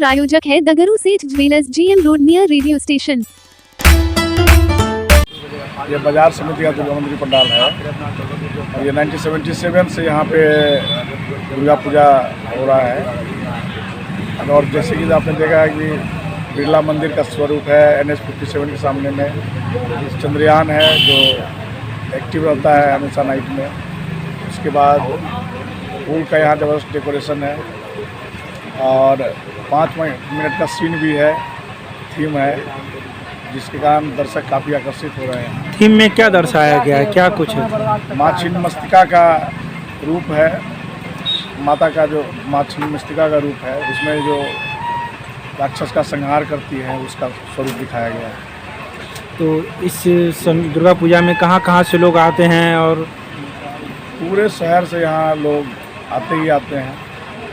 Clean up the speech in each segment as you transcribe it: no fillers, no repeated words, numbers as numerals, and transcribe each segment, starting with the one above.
प्रायोजक है द गुरु सेठ jewellers, GM road near radio station. ये बाजार समिति का दुर्गा मंदिर पंडाल है और ये 1977 से यहाँ पे दुर्गा पूजा हो रहा है। और जैसे कि आपने देखा है कि बिरला मंदिर का स्वरूप है NH-57 के सामने में चंद्रयान है जो एक्टिव रहता है हमेशा नाइट में। उसके बाद फूल का यहाँ ज़बरदस्त डेकोरेशन है और 5 मिनट का सीन भी है, थीम है, जिसके कारण दर्शक काफ़ी आकर्षित हो रहे हैं। थीम में क्या दर्शाया गया है, क्या कुछ है? माँ छिन्नमस्तिका का रूप है, माता का जो माँ छिन्नमस्तिका का रूप है, उसमें जो राक्षस का संहार करती है उसका स्वरूप दिखाया गया है। तो इस दुर्गा पूजा में कहाँ कहाँ से लोग आते हैं? और पूरे शहर से यहाँ लोग आते ही आते हैं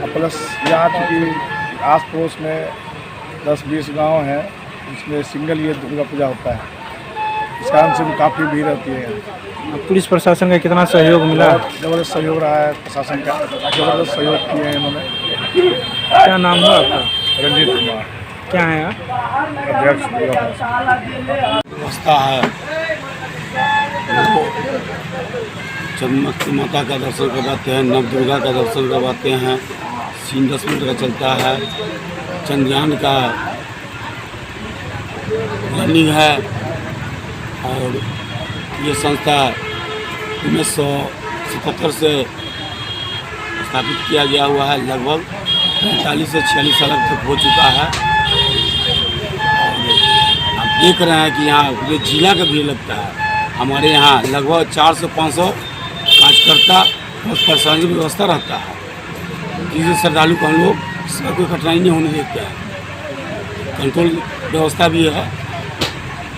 और प्लस यहाँ की आस पड़ोस में 10-20 गांव हैं, इसमें सिंगल ये दुर्गा पूजा होता है, इस कारण से काफ़ी भीड़ रहती है। पुलिस प्रशासन का कितना सहयोग मिला? ज़बरदस्त सहयोग रहा है, प्रशासन का ज़बरदस्त सहयोग किए हैं इन्होंने। क्या नाम हुआ आपका? रंजीत कुमार। क्या है आप? अध्यक्ष व्यवस्था है, चंद्रमुखी माता का दर्शन करवाते हैं, नव दुर्गा का दर्शन करवाते हैं, सीन 10 मिनट का चलता है, चंद्रयान का रनिंग है। और ये संस्था 1977 से स्थापित किया गया हुआ है, लगभग 45 से 46 साल तक हो चुका है। और आप देख रहे हैं कि यहाँ पूरे जिला का भीड़ लगता है। हमारे यहाँ लगभग 400 से 500 कार्यकर्ता और प्रशासनिक व्यवस्था रहता है, जिससे श्रद्धालु को हम लोग इसमें कोई कठिनाई नहीं होने देते हैं। कंट्रोल व्यवस्था भी है।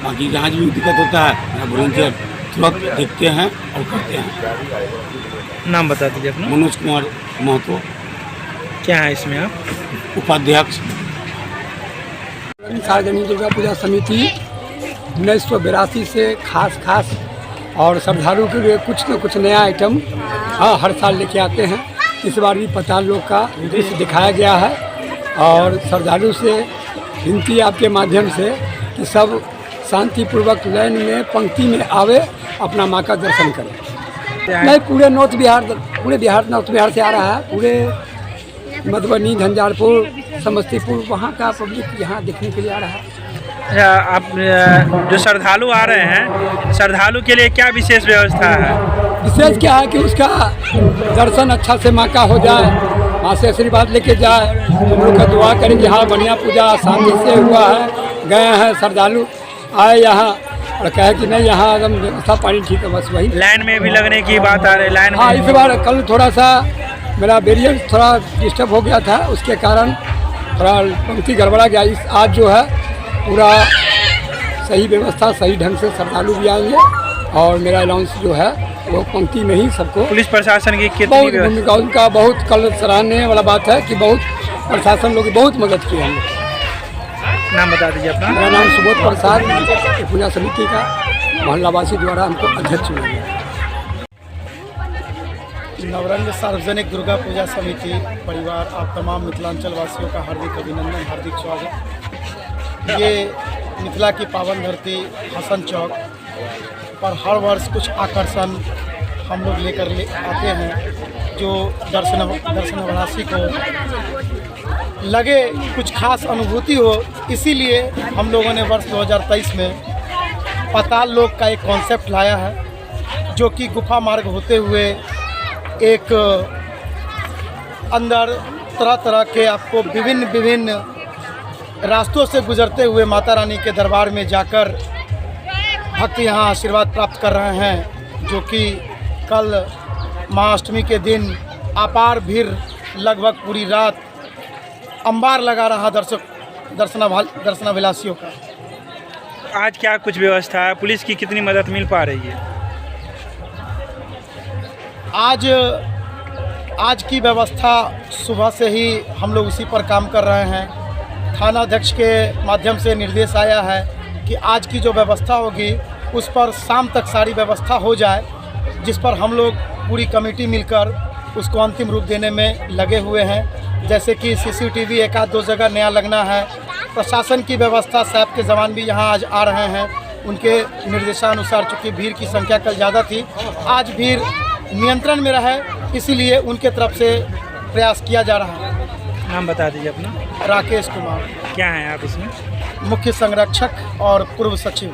बाकी जहाँ भी दिक्कत होता है वॉलंटियर तुरंत देखते हैं और करते हैं। नाम बता दीजिए अपना। मनोज कुमार महतो। क्या है इसमें आप? उपाध्यक्ष। सार्वजनिक दुर्गा पूजा समिति 1982 से खास और श्रद्धालु के लिए कुछ न कुछ नया आइटम हर साल लेके आते हैं। इस बार भी 50 लोग का दृश्य दिखाया गया है और श्रद्धालु से विनती आपके माध्यम से कि सब शांतिपूर्वक लाइन में पंक्ति में आवे, अपना माँ का दर्शन करें। नहीं, पूरे नॉर्थ बिहार से आ रहा है, पूरे मधुबनी, झंझारपुर, समस्तीपुर, वहाँ का पब्लिक यहाँ देखने के लिए आ रहा है। आप जो श्रद्धालु आ रहे हैं, श्रद्धालु के लिए क्या विशेष व्यवस्था है? विशेष क्या है कि उसका दर्शन अच्छा से माँ का हो जाए, माँ से आशीर्वाद लेके जाए, हम लोग का दुआ करें कि हाँ बढ़िया पूजा शांति से हुआ है। गए हैं श्रद्धालु आए यहाँ और कहे कि नहीं यहाँ एकदम व्यवस्था पानी ठीक है, बस वही। लाइन में भी लगने की बात आ रही है? लाइन हाँ, में इस बार कल थोड़ा सा मेरा बैरियर थोड़ा डिस्टर्ब हो गया था, उसके कारण थोड़ा पंक्ति गड़बड़ा गया। आज जो है पूरा सही व्यवस्था, सही ढंग से श्रद्धालु भी आएंगे और मेरा अनाउंस जो है वो पंक्ति में ही सबको। पुलिस प्रशासन की कितनी बहुत भूमिका उनका, बहुत कल सराहने वाला बात है कि बहुत प्रशासन लोग बहुत मदद की हम लोग। नाम बता दीजिए अपना। मेरा नाम सुबोध प्रसाद, पूजा समिति का मोहल्लावासी द्वारा हमको अध्यक्ष चुना गया। नवरंग सार्वजनिक दुर्गा पूजा समिति परिवार आप तमाम मिथिलांचल वासियों का हार्दिक अभिनंदन, हार्दिक स्वागत। ये मिथिला की पावन धरती हसन चौक पर हर वर्ष कुछ आकर्षण हम लोग लेकर आते हैं, जो दर्शनार्थी को लगे कुछ खास अनुभूति हो। इसीलिए हम लोगों ने वर्ष 2023 में पाताल लोक का एक कॉन्सेप्ट लाया है, जो कि गुफा मार्ग होते हुए एक अंदर तरह तरह के आपको विभिन्न रास्तों से गुजरते हुए माता रानी के दरबार में जाकर भक्त यहाँ आशीर्वाद प्राप्त कर रहे हैं, जो कि कल महाअष्टमी के दिन अपार भीड़ लगभग पूरी रात अंबार लगा रहा दर्शनाभिलाषियों का। आज क्या कुछ व्यवस्था है? पुलिस की कितनी मदद मिल पा रही है? आज की व्यवस्था सुबह से ही हम लोग इसी पर काम कर रहे हैं। थाना अध्यक्ष के माध्यम से निर्देश आया है कि आज की जो व्यवस्था होगी उस पर शाम तक सारी व्यवस्था हो जाए, जिस पर हम लोग पूरी कमेटी मिलकर उसको अंतिम रूप देने में लगे हुए हैं। जैसे कि CCTV एक आध दो जगह नया लगना है। प्रशासन की व्यवस्था, सैप के जवान भी यहाँ आज आ रहे हैं। उनके निर्देशानुसार चूँकि भीड़ की संख्या कल ज़्यादा थी, आज भीड़ नियंत्रण में रहे, इसीलिए उनके तरफ से प्रयास किया जा रहा है। नाम बता दीजिए अपना। राकेश कुमार, क्या हैं आप इसमें? मुख्य संरक्षक और पूर्व सचिव।